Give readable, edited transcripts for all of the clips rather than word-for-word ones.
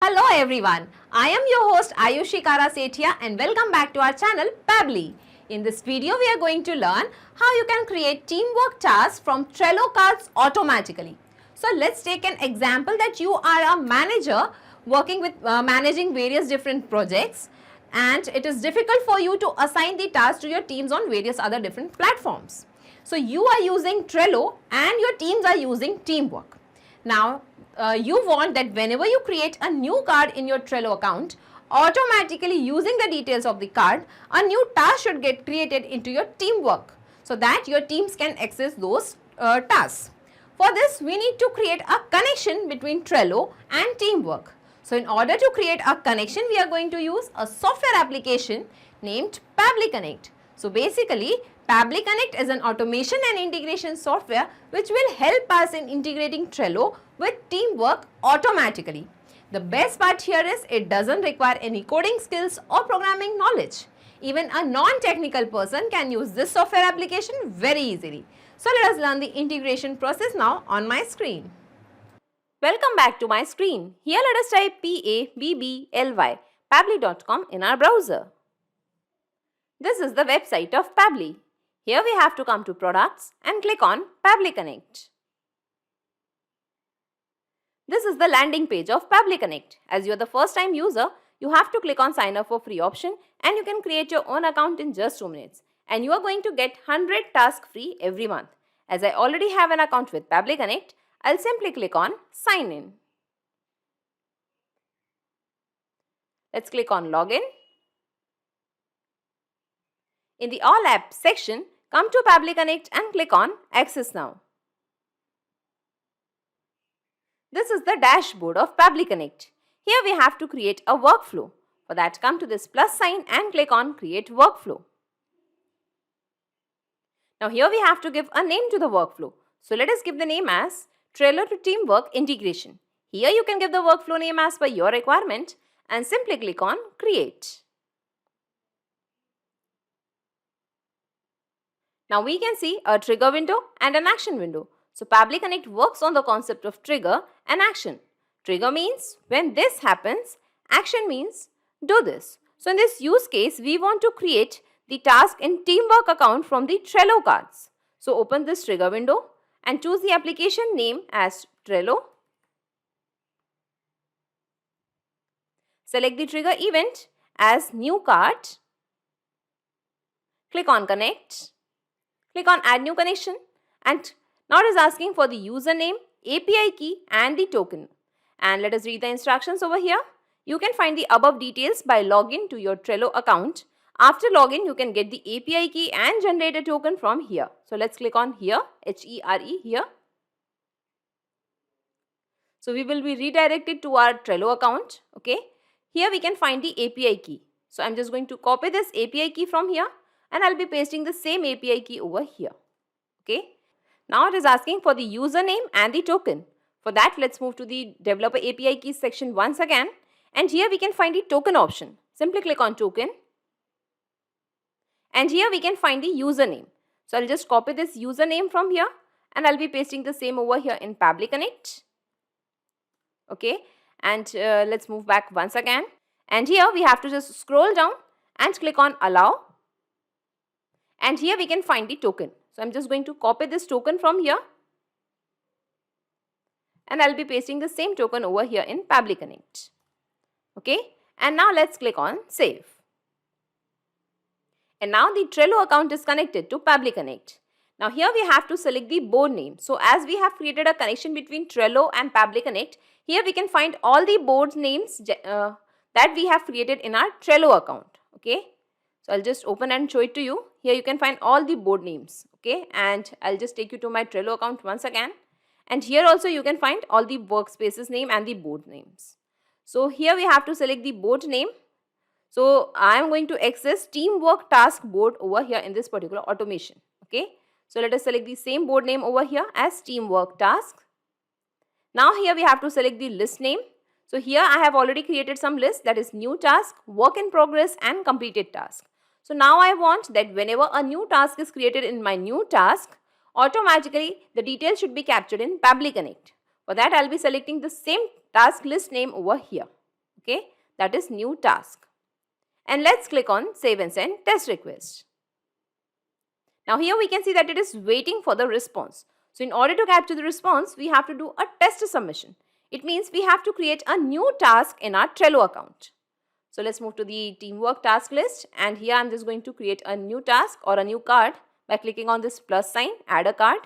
Hello everyone, I am your host Ayushi Sethia and welcome back to our channel Pabbly. In this video, we are going to learn how you can create teamwork tasks from Trello cards automatically. So let's take an example that you are a manager working with managing various different projects, and it is difficult for you to assign the tasks to your teams on various other different platforms. So you are using Trello and your teams are using Teamwork. Now, you want that whenever you create a new card in your Trello account, automatically using the details of the card, a new task should get created into your Teamwork so that your teams can access those tasks. For this, we need to create a connection between Trello and Teamwork. So in order to create a connection, we are going to use a software application named Pabbly Connect. So basically, Pabbly Connect is an automation and integration software which will help us in integrating Trello with Teamwork automatically. The best part here is it doesn't require any coding skills or programming knowledge. Even a non-technical person can use this software application very easily. So let us learn the integration process now on my screen. Welcome back to my screen. Here let us type Pabbly, pabbly.com in our browser. This is the website of Pabbly. Here we have to come to Products and click on Pabbly Connect. This is the landing page of Pabbly Connect. As you are the first time user, you have to click on sign up for free option and you can create your own account in just 2 minutes. And you are going to get 100 tasks free every month. As I already have an account with Pabbly Connect, I'll simply click on sign in. Let's click on login. In the all apps section, come to Pabbly Connect and click on access now. This is the dashboard of Pabbly Connect. Here we have to create a workflow. For that, come to this plus sign and click on create workflow. Now here we have to give a name to the workflow. So let us give the name as Trello to Teamwork Integration. Here you can give the workflow name as per your requirement and simply click on create. Now we can see a trigger window and an action window. So Pabbly Connect works on the concept of trigger and action. Trigger means when this happens, action means do this. So in this use case, we want to create the task in Teamwork account from the Trello cards. So open this trigger window and choose the application name as Trello. Select the trigger event as new card. Click on connect. Click on add new connection and now it is asking for the username, API key and the token. And let us read the instructions over here. You can find the above details by login to your Trello account. After login, you can get the API key and generate a token from here. So let's click on here, H-E-R-E here. So we will be redirected to our Trello account. Okay. Here we can find the API key. So I'm just going to copy this API key from here and I'll be pasting the same API key over here. Okay. Now it is asking for the username and the token. For that, let's move to the Developer API keys section once again. And here we can find the token option. Simply click on token. And here we can find the username. So I'll just copy this username from here and I'll be pasting the same over here in Pabbly Connect. Okay. And let's move back once again. And here we have to just scroll down and click on allow. And here we can find the token. So I'm just going to copy this token from here and I'll be pasting the same token over here in Pabbly Connect. Okay, and now let's click on save. And now the Trello account is connected to Pabbly Connect. Now here we have to select the board name. So as we have created a connection between Trello and Pabbly Connect, here we can find all the board names that we have created in our Trello account. Okay. So I'll just open and show it to you. Here you can find all the board names. Okay. And I'll just take you to my Trello account once again. And here also you can find all the workspaces name and the board names. So here we have to select the board name. So I am going to access Teamwork task board over here in this particular automation. Okay. So let us select the same board name over here as Teamwork task. Now here we have to select the list name. So here I have already created some lists, that is new task, work in progress and completed task. So now I want that whenever a new task is created in my new task, automatically the details should be captured in Pabbly Connect. For that, I'll be selecting the same task list name over here. Okay, that is new task. And let's click on save and send test request. Now here we can see that it is waiting for the response. So in order to capture the response, we have to do a test submission. It means we have to create a new task in our Trello account. So let's move to the teamwork task list, and here I'm just going to create a new task or a new card by clicking on this plus sign, add a card.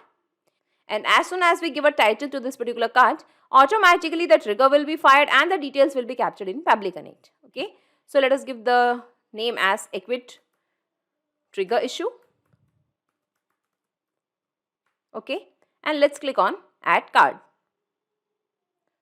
And as soon as we give a title to this particular card, automatically the trigger will be fired and the details will be captured in Pabbly Connect. Okay, so let us give the name as Equit Trigger Issue. Okay, and let's click on add card.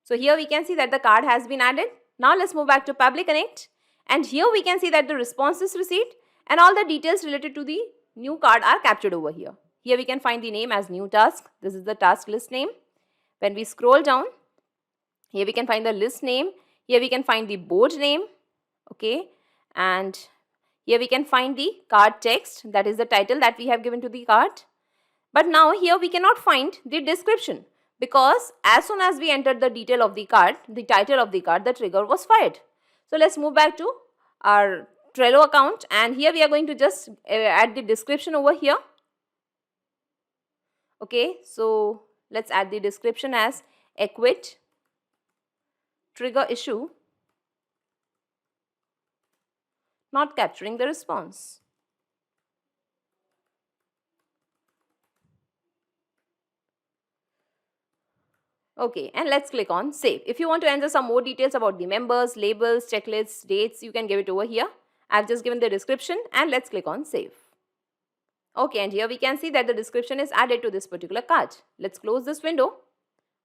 So here we can see that the card has been added. Now let's move back to Pabbly Connect, and here we can see that the response is received and all the details related to the new card are captured over here. Here we can find the name as new task. This is the task list name. When we scroll down, here we can find the list name. Here we can find the board name. Okay, and here we can find the card text, that is the title that we have given to the card. But now here we cannot find the description, because as soon as we entered the detail of the card, the title of the card, the trigger was fired. So let's move back to our Trello account, and here we are going to just add the description over here. Okay, so let's add the description as Equit Trigger Issue not capturing the response. Okay, and let's click on save. If you want to enter some more details about the members, labels, checklists, dates, you can give it over here. I've just given the description, and let's click on save. Okay, and here we can see that the description is added to this particular card. Let's close this window.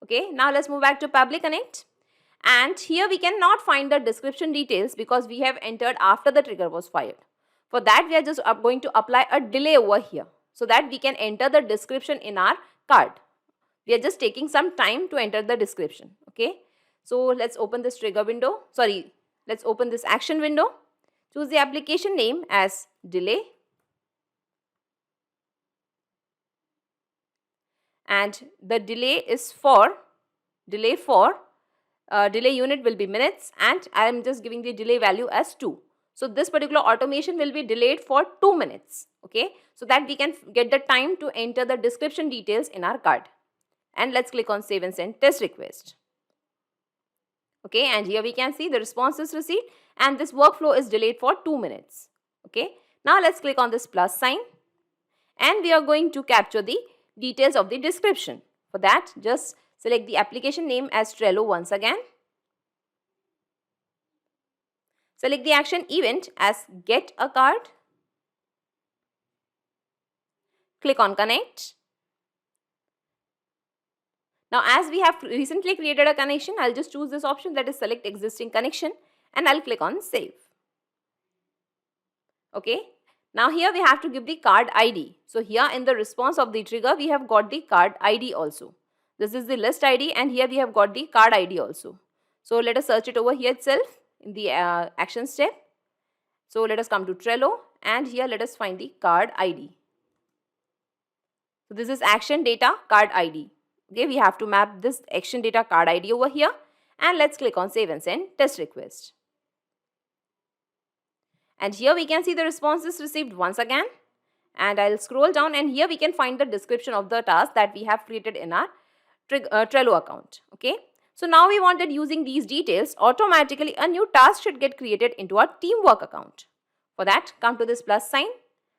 Okay, now let's move back to Pabbly Connect. And here we cannot find the description details because we have entered after the trigger was fired. For that, we are just going to apply a delay over here so that we can enter the description in our card. We are just taking some time to enter the description. Okay, so let's open this trigger window. Let's open this action window. Choose the application name as delay. And the delay unit will be minutes, and I am just giving the delay value as 2. So this particular automation will be delayed for 2 minutes. Okay, so that we can get the time to enter the description details in our card. And let's click on save and send test request. Okay, and here we can see the response is received and this workflow is delayed for 2 minutes. Okay, now let's click on this plus sign, and we are going to capture the details of the description. For that, just select the application name as Trello once again. Select the action event as get a card. Click on connect. Now as we have recently created a connection, I'll just choose this option, that is select existing connection, and I'll click on save. Okay, now here we have to give the card ID. So here in the response of the trigger, we have got the card ID also. This is the list ID, and here we have got the card ID also. So let us search it over here itself in the action step. So let us come to Trello, and here let us find the card ID. So this is action data card ID. Okay, we have to map this action data card ID over here, and let's click on save and send test request. And here we can see the response is received once again, and I'll scroll down, and here we can find the description of the task that we have created in our Trello account. Okay, so now we wanted, using these details, automatically a new task should get created into our teamwork account. For that, come to this plus sign,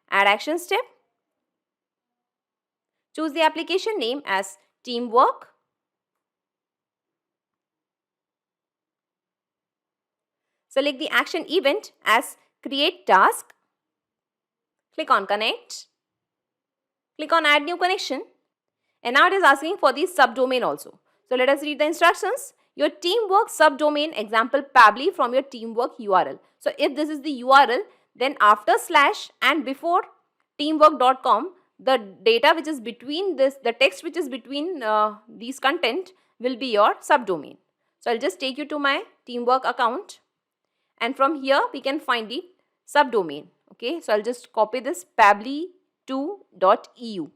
add action step. Choose the application name as teamwork. Select the action event as create task. Click on connect. Click on add new connection. And now it is asking for the subdomain also. So let us read the instructions. Your teamwork subdomain example Pabbly from your teamwork URL. So if this is the URL, then after slash and before teamwork.com, the data which is between this, the text which is between these content will be your subdomain. So I'll just take you to my teamwork account, and from here we can find the subdomain. Okay, so I'll just copy this pabbly2.eu.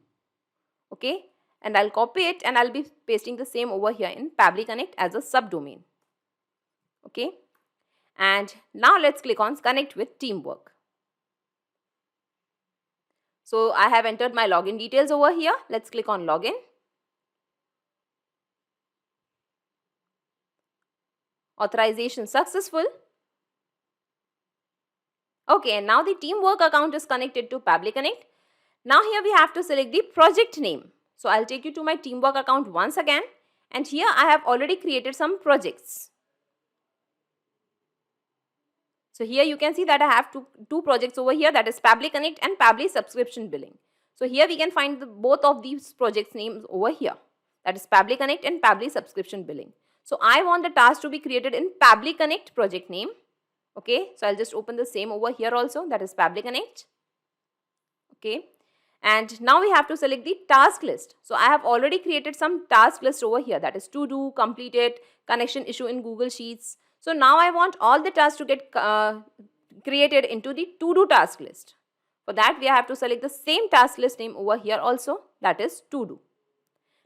Okay, and I'll copy it and I'll be pasting the same over here in Pabbly Connect as a subdomain. Okay, And now let's click on Connect with Teamwork. So I have entered my login details over here. Let's click on Login. Authorization successful. Okay, and now the Teamwork account is connected to Pabbly Connect. Now here we have to select the project name. So I'll take you to my Teamwork account once again. And here I have already created some projects. So here you can see that I have two projects over here, that is Pabbly Connect and Pabbly Subscription Billing. So here we can find both of these projects names over here, that is Pabbly Connect and Pabbly Subscription Billing. So I want the task to be created in Pabbly Connect project name. Okay, so I'll just open the same over here also, that is Pabbly Connect. Okay, and now we have to select the task list. So I have already created some task list over here, that is to do, completed, connection issue in Google Sheets. So now I want all the tasks to get created into the to do task list. For that we have to select the same task list name over here also, that is to do.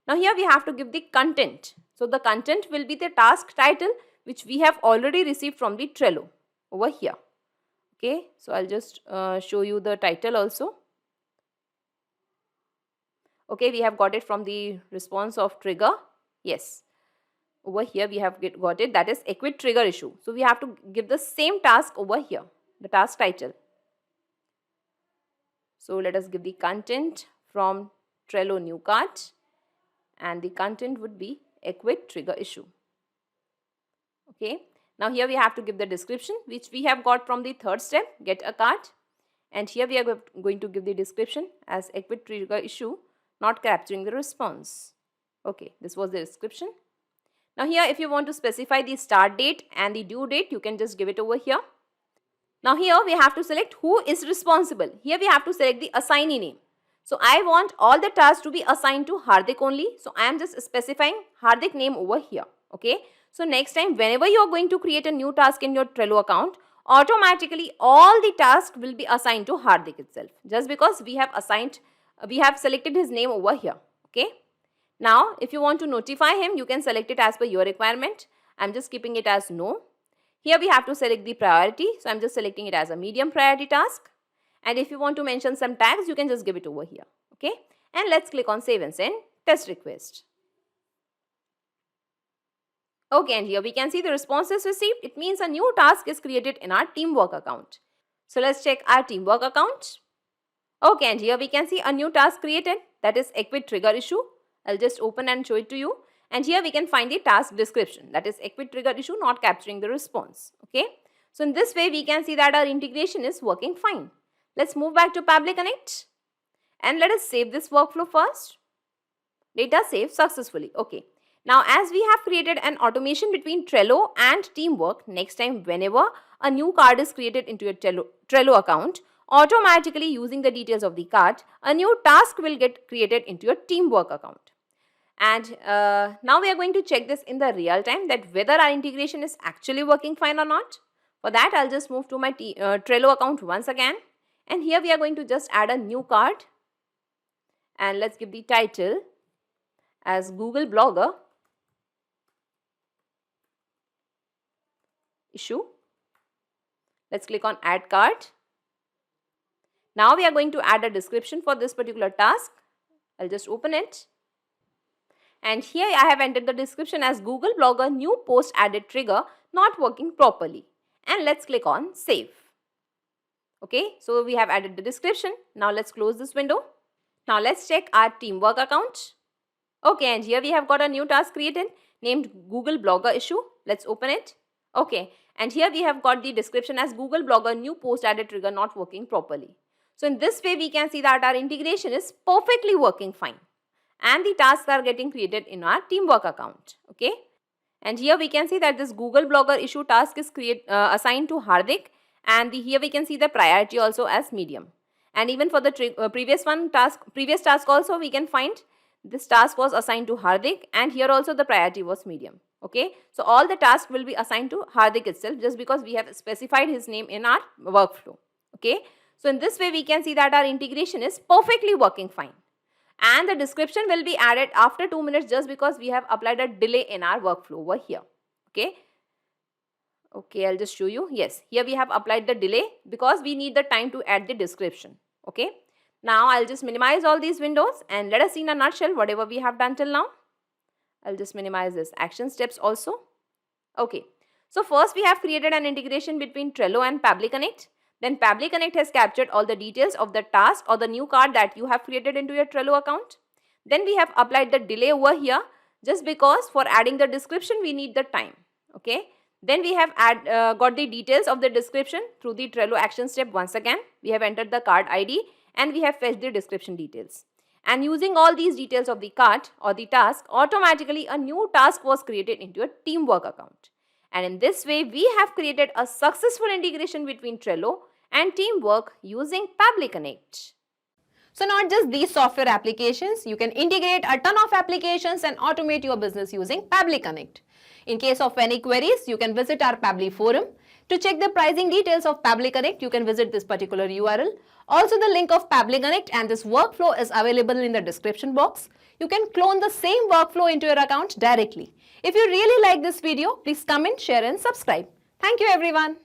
Now here we have to give the content. So the content will be the task title which we have already received from the Trello over here. Okay, so I'll just show you the title also. Okay, we have got it from the response of trigger. Yes, over here we have got it, that is Equit Trigger Issue. So we have to give the same task over here, the task title. So let us give the content from Trello new card, and the content would be Equit Trigger Issue. Okay, now here we have to give the description which we have got from the third step, get a card, and here we are going to give the description as Equit Trigger Issue not capturing the response. Okay, this was the description. Now here if you want to specify the start date and the due date, you can just give it over here. Now here we have to select who is responsible. Here we have to select the assignee name. So I want all the tasks to be assigned to Hardik only. So I am just specifying Hardik name over here. Okay. So next time whenever you are going to create a new task in your Trello account, automatically all the tasks will be assigned to Hardik itself. Just because we have selected his name over here. Okay. Now, if you want to notify him, you can select it as per your requirement. I'm just keeping it as no. Here we have to select the priority. So I'm just selecting it as a medium priority task. And if you want to mention some tags, you can just give it over here. Okay. And let's click on save and send test request. Okay, and here we can see the responses received. It means a new task is created in our Teamwork account. So let's check our Teamwork account. Okay, and here we can see a new task created, that is Equit Trigger Issue. I'll just open and show it to you. And here we can find the task description, that is Equit Trigger Issue not capturing the response. Okay. So in this way we can see that our integration is working fine. Let's move back to Pabbly Connect and let us save this workflow first. Data saved successfully. Okay. Now as we have created an automation between Trello and Teamwork, next time whenever a new card is created into your Trello account, automatically using the details of the card, a new task will get created into your Teamwork account. And now we are going to check this in the real time, that whether our integration is actually working fine or not. For that I'll just move to my Trello account once again, and here we are going to just add a new card, and let's give the title as Google Blogger Issue. Let's click on add card. Now we are going to add a description for this particular task. I'll just open it. And here I have entered the description as Google Blogger new post added trigger not working properly. And let's click on save. Okay, so we have added the description. Now let's close this window. Now let's check our Teamwork account. Okay, and here we have got a new task created named Google Blogger Issue. Let's open it. Okay, and here we have got the description as Google Blogger new post added trigger not working properly. So in this way we can see that our integration is perfectly working fine, and the tasks are getting created in our Teamwork account. Okay, and here we can see that this Google Blogger Issue task is assigned to Hardik, and here we can see the priority also as medium. And even for the previous task also we can find this task was assigned to Hardik, and here also the priority was medium. Okay, so all the tasks will be assigned to Hardik itself, just because we have specified his name in our workflow. Okay, so in this way we can see that our integration is perfectly working fine, and the description will be added after 2 minutes, just because we have applied a delay in our workflow over here. Okay. Okay, I'll just show you. Yes, here we have applied the delay because we need the time to add the description. Okay. Now I'll just minimize all these windows and let us see in a nutshell whatever we have done till now. I'll just minimize this action steps also. Okay. So first we have created an integration between Trello and Pabbly Connect. Then Pabbly Connect has captured all the details of the task or the new card that you have created into your Trello account. Then we have applied the delay over here just because for adding the description we need the time. Okay. Then we have got the details of the description through the Trello action step once again. We have entered the card ID and we have fetched the description details. And using all these details of the card or the task, automatically a new task was created into a teamwork account. And in this way, we have created a successful integration between Trello and teamwork using Pabbly Connect. So not just these software applications, you can integrate a ton of applications and automate your business using Pabbly Connect. In case of any queries, you can visit our Pabbly forum. To check the pricing details of Pabbly Connect, you can visit this particular URL. Also, the link of Pabbly Connect and this workflow is available in the description box. You can clone the same workflow into your account directly. If you really like this video, please comment, share and subscribe. Thank you everyone.